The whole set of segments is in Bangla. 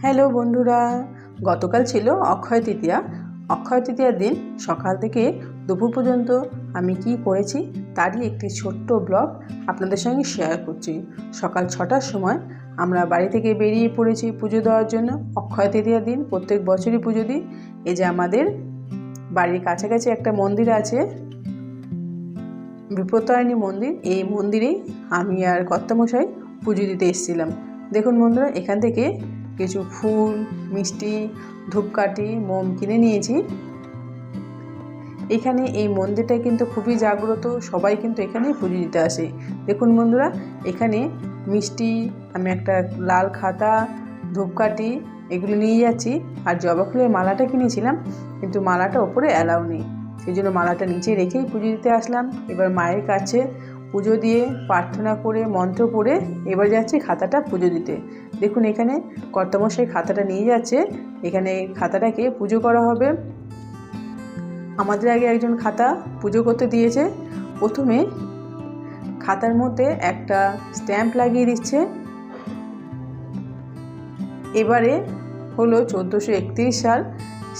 হ্যালো বন্ধুরা, গতকাল ছিল অক্ষয় তৃতীয়া। অক্ষয় তৃতীয়ার দিন সকাল থেকে দুপুর পর্যন্ত আমি কি করেছি তারই একটি ছোট্ট ব্লগ আপনাদের সঙ্গে শেয়ার করছি। সকাল 6টার সময় আমরা বাড়ি থেকে বেরিয়ে পড়েছি পুজো দেওয়ার জন্য। অক্ষয় তৃতীয়ার দিন প্রত্যেক বছরই পুজো দিই। এই যে আমাদের বাড়ির কাছাকাছি একটা মন্দির আছে, বিপত্তারিণী মন্দির। এই মন্দিরেই আমি আর কর্তামশাই পুজো দিতে এসেছিলাম। দেখুন বন্ধুরা, এখান থেকে কিছু ফুল, মিষ্টি, ধূপকাঠি, মোম কিনে নিয়েছি। এখানে এই মন্দিরটা কিন্তু খুবই জাগ্রত, সবাই কিন্তু এখানে পুজো দিতে আসে। দেখুন বন্ধুরা, এখানে মিষ্টি, আমি একটা লাল খাতা, ধূপকাঠি এগুলো নিয়ে যাচ্ছি। আর জবা ফুলের মালাটা কিনেছিলাম, কিন্তু মালাটা ওপরে অ্যালাউ নেই, সেই জন্য মালাটা নিচে রেখেই পুজো দিতে আসলাম। এবার মায়ের কাছে পুজো দিয়ে প্রার্থনা করে মন্ত্র পড়ে এবার যাচ্ছি খাতাটা পুজো দিতে। দেখুন এখানে কর্তামশাই খাতাটা নিয়ে যাচ্ছে, এখানে খাতাটাকে পুজো করা হবে। আমাদের আগে একজন খাতা পুজো করতে দিয়েছে। প্রথমে খাতার মধ্যে একটা স্ট্যাম্প লাগিয়ে দিচ্ছে। এবারে হলো 1431 সাল,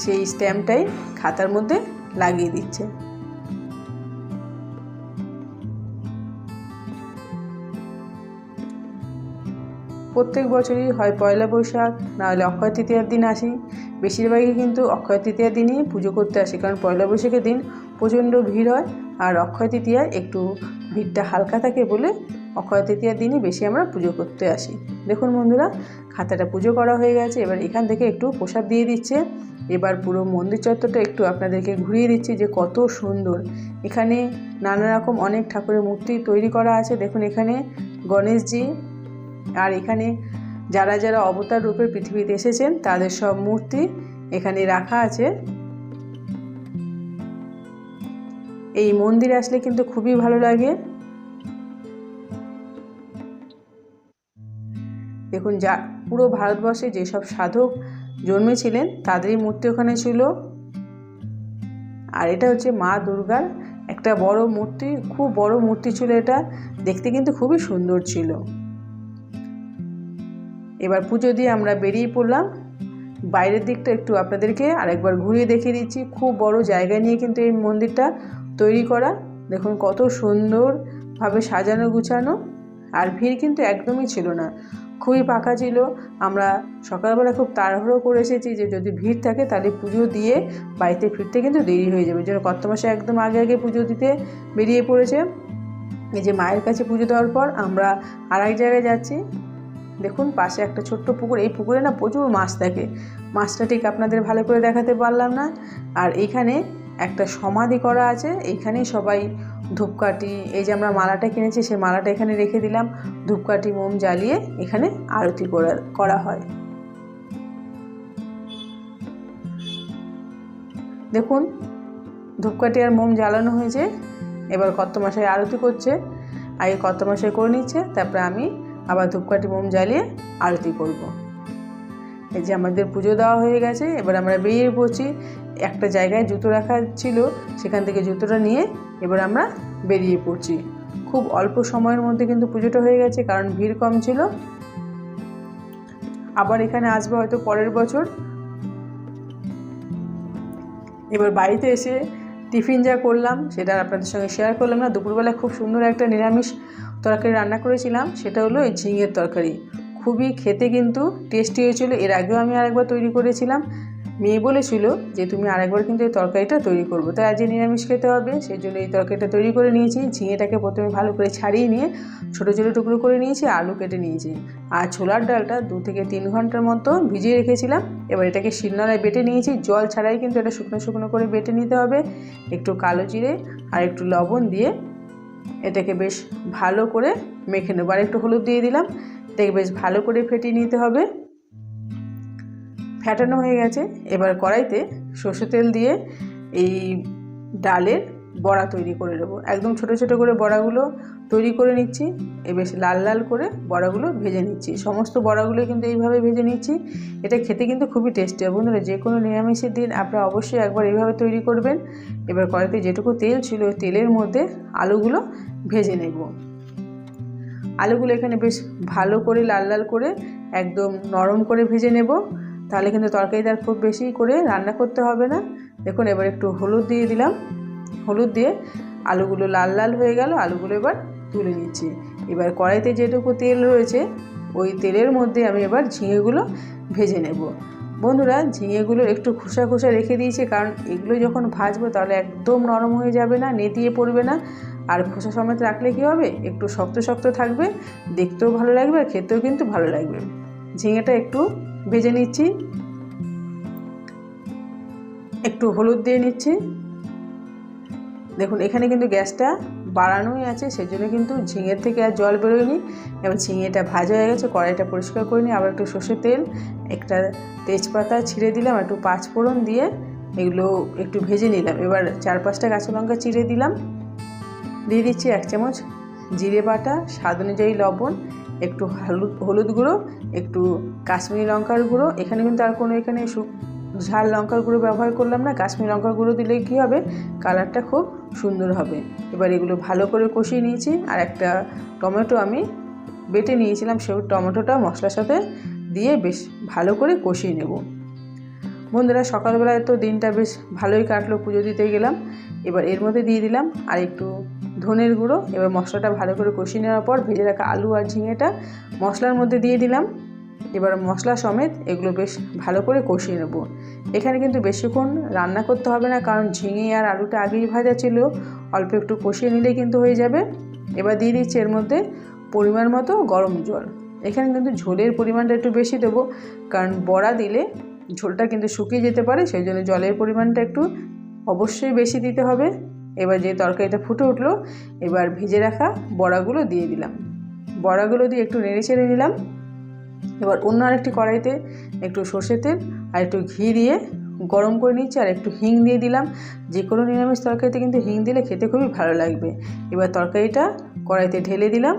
সেই স্ট্যাম্পটাই খাতার মধ্যে লাগিয়ে দিচ্ছে। প্রত্যেক বছরই হয় পয়লা বৈশাখ, নাহলে অক্ষয় তৃতীয়ার দিন আসি। বেশিরভাগই কিন্তু অক্ষয় তৃতীয়ার দিনই পুজো করতে আসি, কারণ পয়লা বৈশাখের দিন প্রচণ্ড ভিড় হয়, আর অক্ষয় তৃতীয়ায় একটু ভিড়টা হালকা থাকে বলে অক্ষয় তৃতীয়ার দিনই বেশি আমরা পুজো করতে আসি। দেখুন বন্ধুরা, খাতাটা পুজো করা হয়ে গেছে। এবার এখান থেকে একটু প্রসাদ দিয়ে দিচ্ছে। এবার পুরো মন্দির চত্বরটা একটু আপনাদেরকে ঘুরিয়ে দিচ্ছি যে কত সুন্দর। এখানে নানা রকম অনেক ঠাকুরের মূর্তি তৈরি করা আছে। দেখুন এখানে গণেশজি, আর এখানে যারা যারা অবতার রূপে পৃথিবীতে এসেছেন তাদের সব মূর্তি এখানে রাখা আছে। এই মন্দিরে আসলে কিন্তু খুবই ভালো লাগে। দেখুন, যা পুরো ভারতবর্ষে যেসব সাধক জন্মেছিলেন তাদেরই মূর্তি ওখানে ছিল। আর এটা হচ্ছে মা দুর্গার একটা বড় মূর্তি, খুব বড় মূর্তি ছিল এটা, দেখতে কিন্তু খুবই সুন্দর ছিল। এবার পুজো দিয়ে আমরা বেরিয়ে পড়লাম। বাইরের দিকটা একটু আপনাদেরকে আরেকবার ঘুরিয়ে দেখিয়ে দিচ্ছি। খুব বড় জায়গা নিয়ে কিন্তু এই মন্দিরটা তৈরি করা। দেখুন কত সুন্দরভাবে সাজানো গুছানো, আর ভিড় কিন্তু একদমই ছিল না, খুবই ফাঁকা ছিল। আমরা সকালবেলা খুব তাড়াহুড়ো করে এসেছি যে যদি ভিড় থাকে তাহলে পুজো দিয়ে বাড়িতে ফিরতে কিন্তু দেরি হয়ে যাবে। যেন কর্তামশাই একদম আগে আগে পুজো দিতে বেরিয়ে পড়েছে। এই যে মায়ের কাছে পুজো দেওয়ার পর আমরা আর এক জায়গায় যাচ্ছি। দেখুন পাশে একটা ছোট্ট পুকুর, এই পুকুরে না প্রচুর মাছ থাকে। মাছটা ঠিক আপনাদের ভালো করে দেখাতে পারলাম না। আর এইখানে একটা সমাধি করা আছে, এইখানেই সবাই ধূপকাঠি, এই যে আমরা মালাটা কিনেছি সেই মালাটা এখানে রেখে দিলাম, ধূপকাঠি মোম জ্বালিয়ে এখানে আরতি করা হয়। দেখুন ধূপকাঠি আর মোম জ্বালানো হয়েছে। এবার কর্তামশাই আরতি করছে, আগে কর্তামশাই করে নিচ্ছে, তারপরে আমি আবার ধূপকাঠি মোম জ্বালিয়ে আরতি করব। এই যে আমাদের পুজো দেওয়া হয়ে গেছে। এবার আমরা বেরিয়ে পড়ছি। একটা জায়গায় জুতো রাখা ছিল, সেখান থেকে জুতোটা নিয়ে এবার আমরা বেরিয়ে পড়ছি। খুব অল্প সময়ের মধ্যে কিন্তু পুজোটা হয়ে গেছে, কারণ ভিড় কম ছিল। আবার এখানে আসবো হয়তো পরের বছর। এবার বাড়িতে এসে টিফিন যা করলাম সেটা আপনাদের সঙ্গে শেয়ার করলাম না। দুপুরবেলা খুব সুন্দর একটা নিরামিষ তরকারি রান্না করেছিলাম, সেটা হলো এই ঝিঙের তরকারি। খুবই খেতে কিন্তু টেস্টি হয়েছিল। এর আগেও আমি আরেকবার তৈরি করেছিলাম। মেয়ে বলেছিল যে তুমি আরেকবার কিন্তু এই তরকারিটা তৈরি করবো, তাই আজ নিরামিষ খেতে হবে, সেই জন্য এই তরকারিটা তৈরি করে নিয়েছি। ঝিঙেটাকে প্রথমে ভালো করে ছাড়িয়ে নিয়ে ছোটো ছোটো টুকরো করে নিয়েছি, আলু কেটে নিয়েছি। আর ছোলার ডালটা 2 থেকে 3 ঘন্টার মতো ভিজিয়ে রেখেছিলাম। এবার এটাকে শিলনোড়ায় বেটে নিয়েছি, জল ছাড়াই কিন্তু এটা শুকনো শুকনো করে বেটে নিতে হবে। একটু কালো জিরে আর একটু লবণ দিয়ে এটাকে বেশ ভালো করে মেখে নেবো, আর একটু হলুদ দিয়ে দিলাম। এটাকে বেশ ভালো করে ফেটিয়ে নিতে হবে। ফেটানো হয়ে গেছে। এবার কড়াইতে সরষের তেল দিয়ে এই ডালের বড়া তৈরি করে নেবো। একদম ছোট ছোট করে বড়াগুলো তৈরি করে নিচ্ছি। বেশ লাল লাল করে বড়াগুলো ভেজে নিচ্ছি। সমস্ত বড়াগুলো কিন্তু এইভাবে ভেজে নিচ্ছি। এটা খেতে কিন্তু খুবই টেস্টি হয় বন্ধুরা। যে কোনো নিরামিষের দিন আপনারা অবশ্যই একবার এইভাবে তৈরি করবেন। এবার কড়াইতে যেটুকু তেল ছিল ওই তেলের মধ্যে আলুগুলো ভেজে নেব। আলুগুলো এখানে বেশ ভালো করে লাল লাল করে একদম নরম করে ভেজে নেব, তাহলে কিন্তু তরকারিটা খুব বেশি করে রান্না করতে হবে না। দেখুন এবার একটু হলুদ দিয়ে দিলাম, হলুদ দিয়ে আলুগুলো লাল লাল হয়ে গেল, আলুগুলো এবার তুলে নিচ্ছি। এবার কড়াইতে যেটুকু তেল রয়েছে ওই তেলের মধ্যে আমি এবার ঝিঙেগুলো ভেজে নেব। বন্ধুরা, ঝিঙেগুলো একটু খোসা খোসা রেখে দিয়েছি, কারণ এগুলো যখন ভাজবো তাহলে একদম নরম হয়ে যাবে না, নেতিয়ে পড়বে না। আর খোসা সমেত রাখলে কী হবে, একটু শক্ত শক্ত থাকবে, দেখতেও ভালো লাগবে আর খেতেও কিন্তু ভালো লাগবে। ঝিঙেটা একটু ভেজে নিচ্ছি, একটু হলুদ দিয়ে নিচ্ছি। দেখুন এখানে কিন্তু গ্যাসটা বাড়ানোই আছে, সেজন্য কিন্তু ঝিঙের থেকে আর জল বেরোয়নি। এবং ঝিঙেটা ভাজা হয়ে গেছে, কড়াইটা পরিষ্কার করে নিই। আবার একটু সর্ষের তেল, একটা তেজপাতা ছিঁড়ে দিলাম, একটু পাঁচফোড়ন দিয়ে এগুলো একটু ভেজে নিলাম। এবার 4-5টা কাঁচা লঙ্কা চিড়ে দিলাম, দিয়ে দিচ্ছি 1 চামচ জিরে বাটা, স্বাদ অনুযায়ী লবণ, একটু হলুদ গুঁড়ো, একটু কাশ্মীরি লঙ্কার গুঁড়ো। এখানে কিন্তু আর কোনো ঝাল লঙ্কার গুঁড়ো ব্যবহার করলাম না, কাশ্মীরি লঙ্কার গুঁড়ো দিলে কী হবে, কালারটা খুব সুন্দর হবে। এবার এগুলো ভালো করে কষিয়ে নিয়েছি। আর একটা টমেটো আমি বেটে নিয়েছিলাম, সেই টমেটোটা মশলার সাথে দিয়ে বেশ ভালো করে কষিয়ে নেব। বন্ধুরা, সকালবেলায় তো দিনটা বেশ ভালোই কাটলো, পুজো দিতে গেলাম। এবার এর মধ্যে দিয়ে দিলাম আর একটু ধনের গুঁড়ো। এবার মশলাটা ভালো করে কষিয়ে নেওয়ার পর ভেজে রাখা আলু আর ঝিঙেটা মশলার মধ্যে দিয়ে দিলাম। এবার মশলা সমেত এগুলো বেশ ভালো করে কষিয়ে নেব। এখানে কিন্তু বেশিক্ষণ রান্না করতে হবে না, কারণ ঝিঙে আর আলুটা আগেই ভাজা ছিল, অল্প একটু কষিয়ে নিলেই কিন্তু হয়ে যাবে। এবার দিয়ে দিচ্ছি এর মধ্যে পরিমাণ মতো গরম জল। এখানে কিন্তু ঝোলের পরিমাণটা একটু বেশি দেবো, কারণ বড়া দিলে ঝোলটা কিন্তু শুকিয়ে যেতে পারে, সেই জন্য জলের পরিমাণটা একটু অবশ্যই বেশি দিতে হবে। এবার যে তরকারিটা ফুটে উঠলো, এবার ভেজে রাখা বড়াগুলো দিয়ে দিলাম, বড়াগুলো দিয়ে একটু নেড়ে চেড়ে নিলাম। এবার অন্য আরেকটি কড়াইতে একটু সর্ষের তেল আর একটু ঘি দিয়ে গরম করে নিচ্ছি, আর একটু হিং দিয়ে দিলাম। যে কোনো নিরামিষ তরকারিতে কিন্তু হিং দিলে খেতে খুবই ভালো লাগবে। এবার তরকারিটা কড়াইতে ঢেলে দিলাম।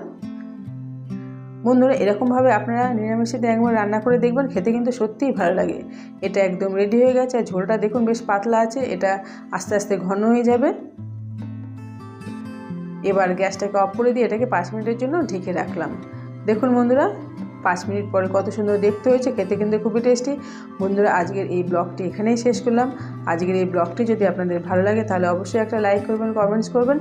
বন্ধুরা, এরকমভাবে আপনারা নিরামিষেতে একবার রান্না করে দেখবেন, খেতে কিন্তু সত্যিই ভালো লাগে। এটা একদম রেডি হয়ে গেছে, আর ঝোলটা দেখুন বেশ পাতলা আছে, এটা আস্তে আস্তে ঘন হয়ে যাবে। এবার গ্যাসটাকে অফ করে দিয়ে এটাকে 5 মিনিটের জন্য ঢেকে রাখলাম। দেখুন বন্ধুরা, 5 মিনিট পরে কত সুন্দর দেখতে হয়েছে, খেতে কিন্তু খুবই টেস্টি। বন্ধুরা, আজকের এই ব্লগটি এখানেই শেষ করলাম। আজকের এই ব্লগটি যদি আপনাদের ভালো লাগে তাহলে অবশ্যই একটা লাইক করবেন, কমেন্টস করবেন।